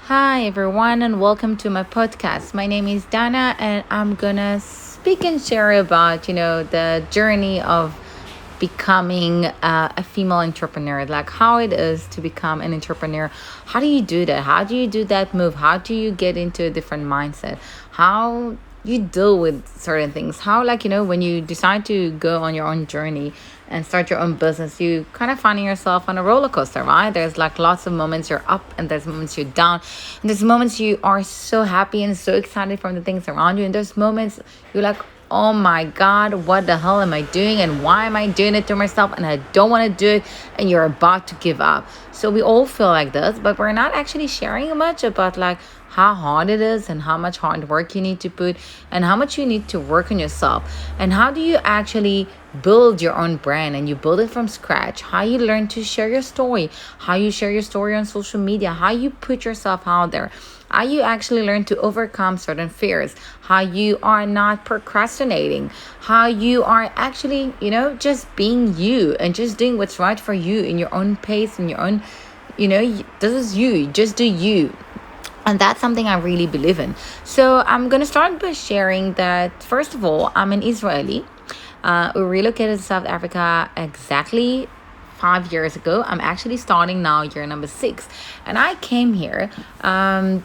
Hi, everyone, and welcome to my podcast. My name is Dana, and I'm gonna speak and share about the journey of becoming a female entrepreneur, like how it is to become an entrepreneur. How do you do that? How do you do that move? How do you get into a different mindset? How you deal with certain things? How, like, when you decide to go on your own journey and start your own business, you kind of finding yourself on a roller coaster, right? There's like lots of moments you're up, and there's moments you're down, and there's moments you are so happy and so excited from the things around you, and there's moments you're like, oh my God, what the hell am I doing? And why am I doing it to myself? And I don't want to do it. And you're about to give up. So we all feel like this, but we're not actually sharing much about like how hard it is and how much hard work you need to put and how much you need to work on yourself. And how do you actually build your own brand and you build it from scratch? How you learn to share your story, how you share your story on social media, how you put yourself out there, how you actually learn to overcome certain fears, how you are not procrastinating, how you are actually, just being you and just doing what's right for you in your own pace, in your own, this is you, just do you. And that's something I really believe in. So I'm going to start by sharing that, first of all, I'm an Israeli. We relocated to South Africa exactly 5 years ago. I'm actually starting now year number 6. And I came here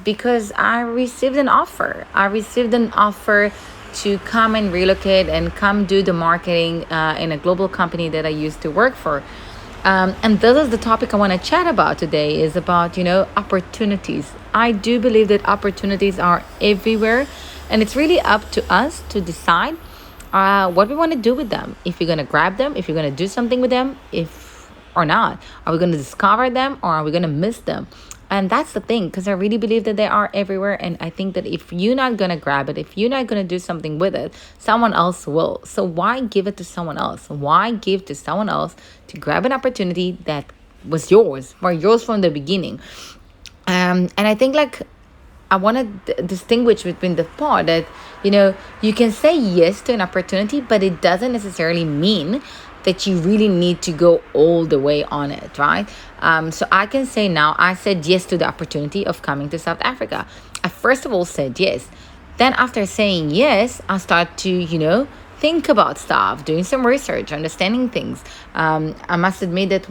because I received an offer. I received an offer to come and relocate and come do the marketing in a global company that I used to work for. And this is the topic I want to chat about today, is about, opportunities. I do believe that opportunities are everywhere, and it's really up to us to decide what we want to do with them. If you're going to grab them, if you're going to do something with them, if or not. Are we going to discover them, or are we going to miss them? And that's the thing, because I really believe that they are everywhere. And I think that if you're not going to grab it, if you're not going to do something with it, someone else will. So why give it to someone else? Why give to someone else to grab an opportunity that was yours, or yours from the beginning? And I think, like, I want to distinguish between the part that, you can say yes to an opportunity, but it doesn't necessarily mean that you really need to go all the way on it, right? So I can say now, I said yes to the opportunity of coming to South Africa. I first of all said yes. Then after saying yes, I start to, think about stuff, doing some research, understanding things. I must admit that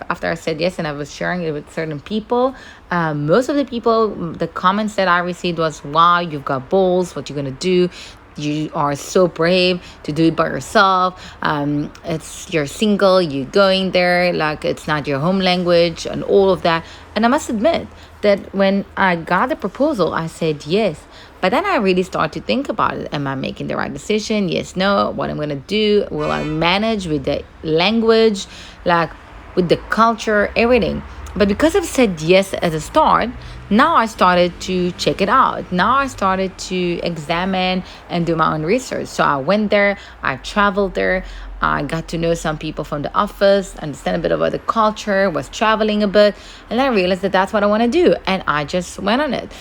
after I said yes and I was sharing it with certain people, most of the people, the comments that I received was, wow, you've got balls, what you're going to do. You are so brave to do it by yourself. You're single, you're going there, like it's not your home language and all of that. And I must admit that when I got the proposal, I said yes. But then I really start to think about it. Am I making the right decision? Yes, no. What I'm going to do? Will I manage with the language, like with the culture, everything? But because I've said yes at the start, now I started to check it out. Now I started to examine and do my own research. So I went there, I traveled there, I got to know some people from the office, understand a bit about the culture, was traveling a bit, and I realized that that's what I want to do. And I just went on it.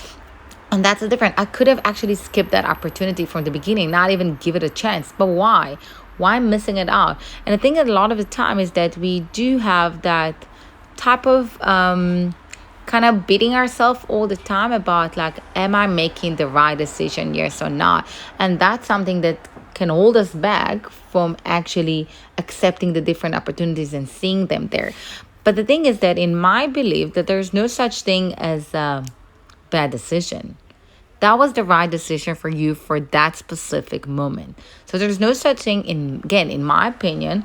And that's the difference. I could have actually skipped that opportunity from the beginning, not even give it a chance. But why? Why missing it out? And I think that a lot of the time is that we do have that type of kind of beating ourselves all the time about, like, am I making the right decision, yes or not? And that's something that can hold us back from actually accepting the different opportunities and seeing them there. But the thing is that, in my belief, that there's no such thing as a bad decision. That was the right decision for you for that specific moment. So there's no such thing, in my opinion,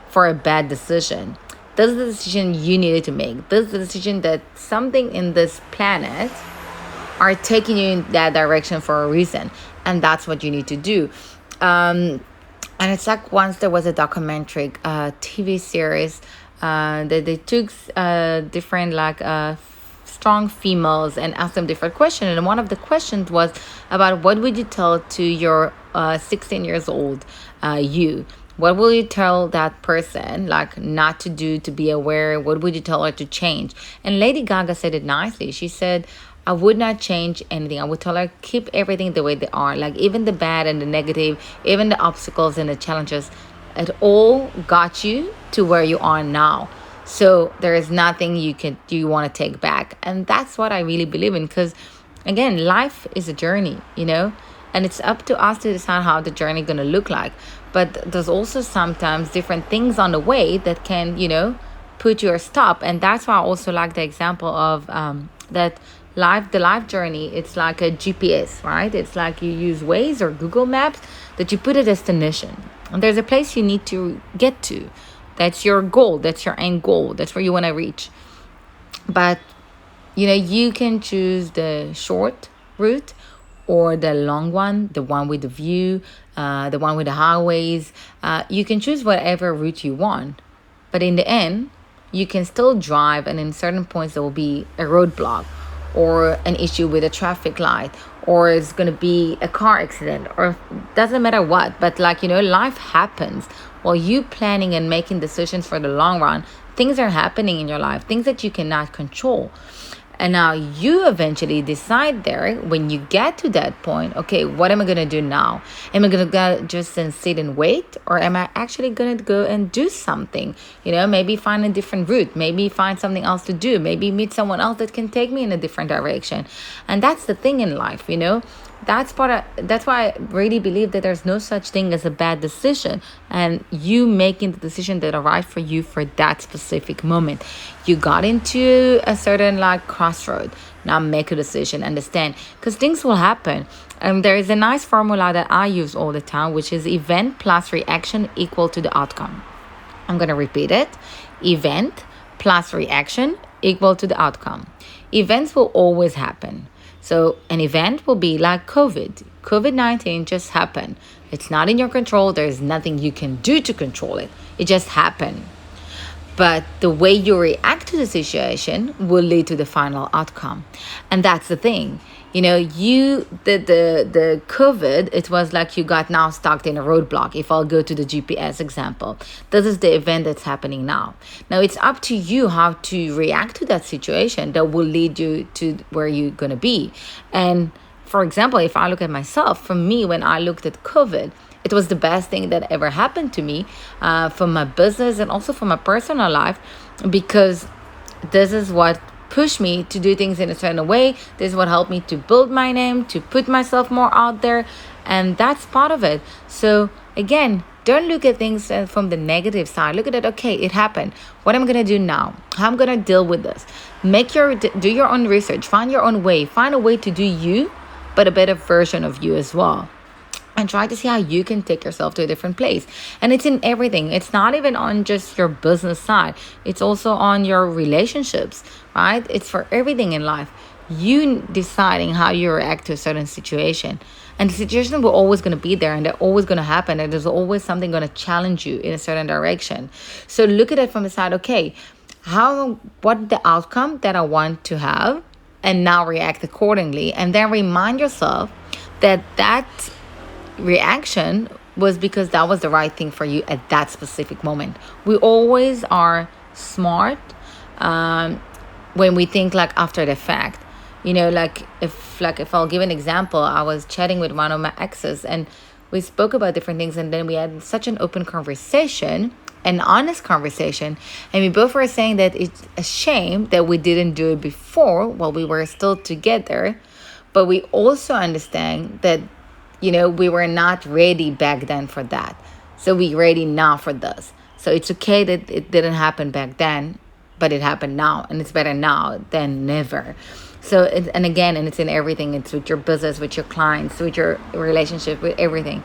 for a bad decision. This is the decision you needed to make. This is the decision that something in this planet are taking you in that direction for a reason. And that's what you need to do. And it's like, once there was a documentary, TV series, that they took different, like, strong females and asked them different questions. And one of the questions was about, what would you tell to your 16 years old you? What will you tell that person, like, not to do, to be aware? What would you tell her to change? And Lady Gaga said it nicely. She said, I would not change anything. I would tell her, keep everything the way they are. Like, even the bad and the negative, even the obstacles and the challenges, it all got you to where you are now. So there is nothing you want to take back. And that's what I really believe in, because again, life is a journey, and it's up to us to decide how the journey going to look like. But there's also sometimes different things on the way that can, put you a stop. And that's why I also like the example of that the life journey. It's like a GPS, right? It's like you use Waze or Google Maps, that you put a destination, and there's a place you need to get to. That's your goal, that's your end goal, that's where you want to reach. But you can choose the short route or the long one, the one with the view, the one with the highways. You can choose whatever route you want. But in the end, you can still drive, and in certain points, there will be a roadblock or an issue with a traffic light, or it's going to be a car accident, or doesn't matter what. But life happens while you planning and making decisions for the long run. Things are happening in your life, things that you cannot control. And now you eventually decide there, when you get to that point, okay, what am I going to do now? Am I going to just sit and wait? Or am I actually going to go and do something? Maybe find a different route. Maybe find something else to do. Maybe meet someone else that can take me in a different direction. And that's the thing in life, That's why I really believe that there's no such thing as a bad decision, and you making the decision that arrived for you for that specific moment. You got into a certain crossroad. Now make a decision, understand, because things will happen. There is a nice formula that I use all the time, which is event plus reaction equal to the outcome. I'm going to repeat it. Event plus reaction equal to the outcome. Events will always happen. So an event will be like COVID. COVID-19 just happened. It's not in your control. There's nothing you can do to control it. It just happened. But the way you react to the situation will lead to the final outcome. And that's the thing. The COVID, it was like you got now stuck in a roadblock. If I'll go to the GPS example, this is the event that's happening now. Now it's up to you how to react to that situation that will lead you to where you're going to be. And for example, if I look at myself, for me, when I looked at COVID, it was the best thing that ever happened to me, for my business and also for my personal life, because this is what pushed me to do things in a certain way. This is what helped me to build my name, to put myself more out there. And that's part of it. So again, don't look at things from the negative side. Look at it. Okay, it happened. What am I going to do now? How am I going to deal with this? Do your own research. Find your own way. Find a way to do you, but a better version of you as well. And try to see how you can take yourself to a different place. And it's in everything. It's not even on just your business side. It's also on your relationships, right? It's for everything in life. You deciding how you react to a certain situation. And the situation will always going to be there, and they're always going to happen. And there's always something going to challenge you in a certain direction. So look at it from the side, okay, what the outcome that I want to have, and now react accordingly. And then remind yourself that reaction was because that was the right thing for you at that specific moment. We always are smart when we think after the fact. If I'll give an example, I was chatting with one of my exes, and we spoke about different things, and then we had such an open conversation, an honest conversation, and we both were saying that it's a shame that we didn't do it before while we were still together. But we also understand that we were not ready back then for that. So we're ready now for this. So it's okay that it didn't happen back then, but it happened now. And it's better now than never. So, and it's in everything. It's with your business, with your clients, with your relationship, with everything.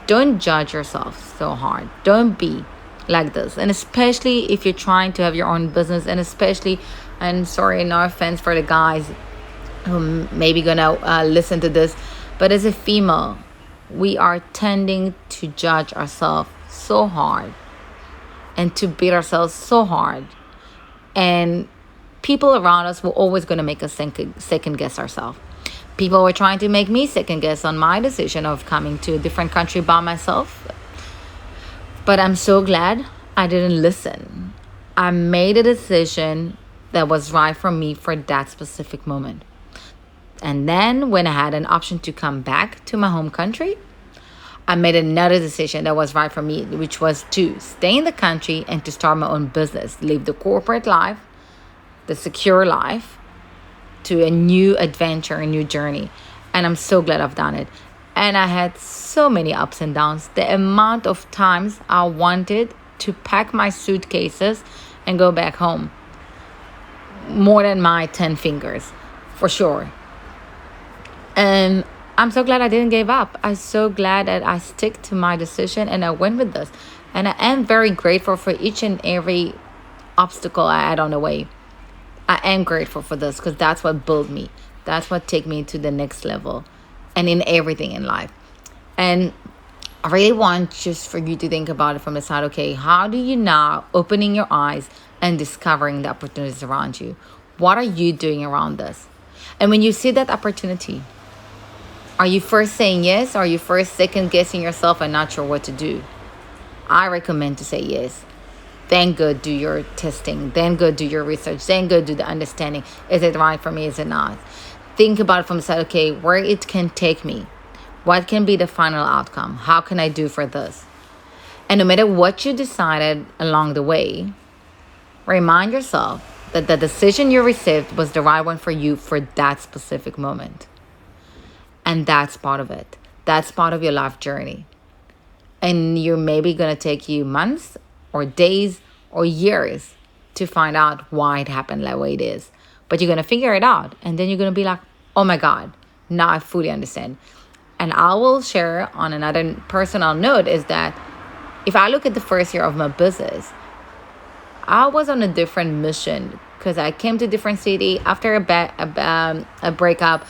Don't judge yourself so hard. Don't be like this. And especially if you're trying to have your own business, and especially, and sorry, no offense for the guys who maybe gonna listen to this, but as a female, we are tending to judge ourselves so hard and to beat ourselves so hard. And people around us were always going to make us second guess ourselves. People were trying to make me second guess on my decision of coming to a different country by myself. But I'm so glad I didn't listen. I made a decision that was right for me for that specific moment. And then when I had an option to come back to my home country, I made another decision that was right for me, which was to stay in the country and to start my own business, live the corporate life, the secure life, to a new adventure, a new journey. And I'm so glad I've done it. And I had so many ups and downs. The amount of times I wanted to pack my suitcases and go back home, more than my 10 fingers, for sure. And I'm so glad I didn't give up. I'm so glad that I stick to my decision and I went with this. And I am very grateful for each and every obstacle I had on the way. I am grateful for this because that's what built me. That's what take me to the next level and in everything in life. And I really want just for you to think about it from the side, okay, how do you now opening your eyes and discovering the opportunities around you? What are you doing around this? And when you see that opportunity, are you first saying yes or are you first second guessing yourself and not sure what to do? I recommend to say yes. Then go do your testing. Then go do your research. Then go do the understanding. Is it right for me? Is it not? Think about it from the side, okay, where it can take me. What can be the final outcome? How can I do for this? And no matter what you decided along the way, remind yourself that the decision you received was the right one for you for that specific moment. And that's part of it. That's part of your life journey. And you're maybe going to take you months or days or years to find out why it happened that way it is. But you're going to figure it out. And then you're going to be like, oh my God, now I fully understand. And I will share on another personal note is that if I look at the first year of my business, I was on a different mission because I came to a different city. After a breakup,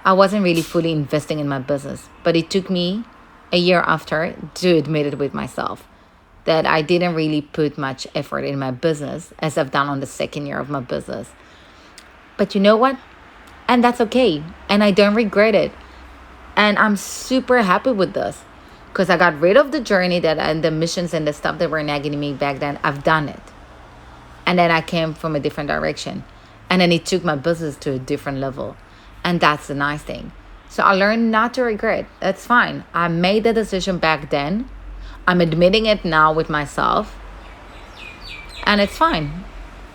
I wasn't really fully investing in my business. But it took me a year after to admit it with myself that I didn't really put much effort in my business as I've done on the second year of my business. But you know what? And that's okay. And I don't regret it. And I'm super happy with this because I got rid of the journey that and the missions and the stuff that were nagging me back then. I've done it. And then I came from a different direction. And then it took my business to a different level. And that's the nice thing. So I learned not to regret. That's fine. I made the decision back then. I'm admitting it now with myself. And it's fine.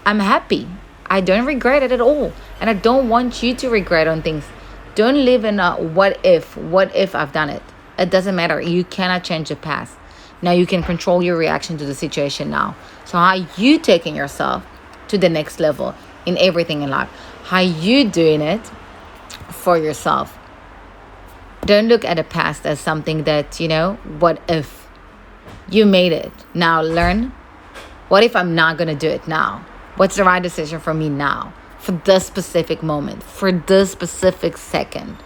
I'm happy. I don't regret it at all. And I don't want you to regret on things. Don't live in a what if I've done it. It doesn't matter. You cannot change the past. Now you can control your reaction to the situation now. So how you taking yourself to the next level in everything in life? How you doing it for yourself? Don't look at the past as something that, what if you made it. Now learn, what if I'm not going to do it now? What's the right decision for me now? For this specific moment, for this specific second,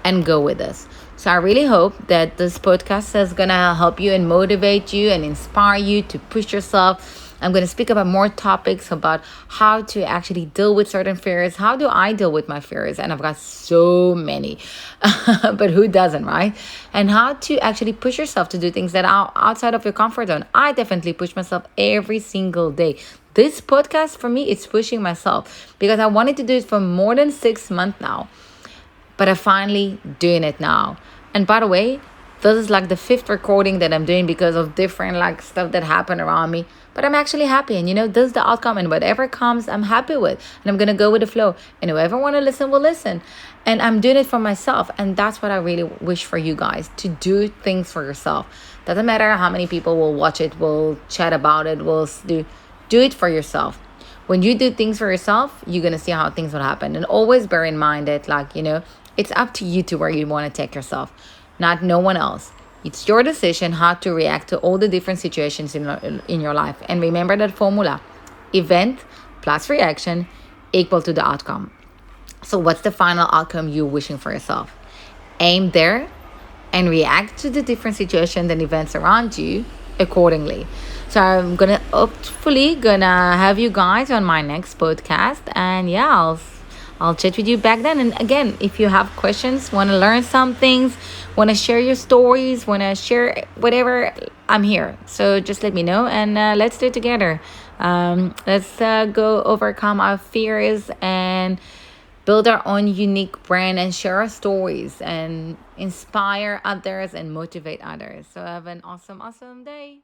and go with this. So I really hope that this podcast is going to help you and motivate you and inspire you to push yourself. I'm going to speak about more topics about how to actually deal with certain fears. How do I deal with my fears? And I've got so many, but who doesn't, right? And how to actually push yourself to do things that are outside of your comfort zone. I definitely push myself every single day. This podcast for me, it's pushing myself because I wanted to do it for more than 6 months now. But I'm finally doing it now. And by the way, this is like the 5th recording that I'm doing because of different stuff that happened around me. But I'm actually happy. And this is the outcome. And whatever comes, I'm happy with. And I'm going to go with the flow. And whoever want to listen will listen. And I'm doing it for myself. And that's what I really wish for you guys. To do things for yourself. Doesn't matter how many people will watch it, will chat about it, will do it for yourself. When you do things for yourself, you're going to see how things will happen. And always bear in mind that, it's up to you to where you want to take yourself. Not no one else. It's your decision how to react to all the different situations in your life. And remember that formula. Event plus reaction equal to the outcome. So what's the final outcome you're wishing for yourself? Aim there and react to the different situations and events around you accordingly. So I'm hopefully gonna have you guys on my next podcast. And yeah, I'll chat with you back then. And again, if you have questions, want to learn some things, want to share your stories, want to share whatever, I'm here. So just let me know and let's do it together. Let's go overcome our fears and build our own unique brand and share our stories and inspire others and motivate others. So have an awesome, awesome day.